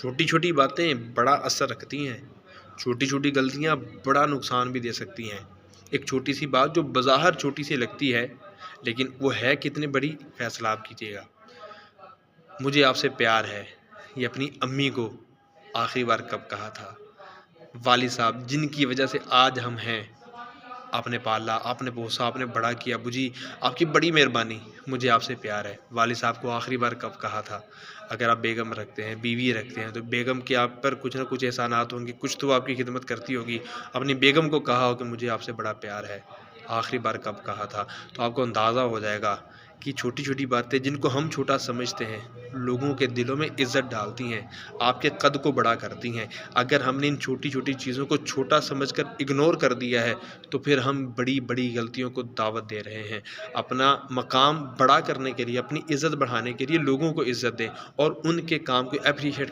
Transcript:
چھوٹی چھوٹی باتیں بڑا اثر رکھتی ہیں، چھوٹی چھوٹی غلطیاں بڑا نقصان بھی دے سکتی ہیں۔ ایک چھوٹی سی بات جو بظاہر چھوٹی سی لگتی ہے لیکن وہ ہے کتنی بڑی، فیصلہ آپ کیجیے گا۔ مجھے آپ سے پیار ہے، یہ اپنی امی کو آخری بار کب کہا تھا؟ والد صاحب جن کی وجہ سے آج ہم ہیں، آپ نے پالا، آپ نے پوسا، آپ نے بڑا کیا، ابو جی آپ کی بڑی مہربانی، مجھے آپ سے پیار ہے۔ والد صاحب کو آخری بار کب کہا تھا؟ اگر آپ بیگم رکھتے ہیں، بیوی رکھتے ہیں، تو بیگم کے آپ پر کچھ نہ کچھ احسانات ہوں گے، کچھ تو آپ کی خدمت کرتی ہوگی۔ اپنی بیگم کو کہا ہو کہ مجھے آپ سے بڑا پیار ہے، آخری بار کب کہا تھا؟ تو آپ کو اندازہ ہو جائے گا کہ چھوٹی چھوٹی باتیں جن کو ہم چھوٹا سمجھتے ہیں لوگوں کے دلوں میں عزت ڈالتی ہیں، آپ کے قد کو بڑا کرتی ہیں۔ اگر ہم نے ان چھوٹی چھوٹی چیزوں کو چھوٹا سمجھ کر اگنور کر دیا ہے تو پھر ہم بڑی بڑی غلطیوں کو دعوت دے رہے ہیں۔ اپنا مقام بڑا کرنے کے لیے، اپنی عزت بڑھانے کے لیے لوگوں کو عزت دیں اور ان کے کام کو اپریشیٹ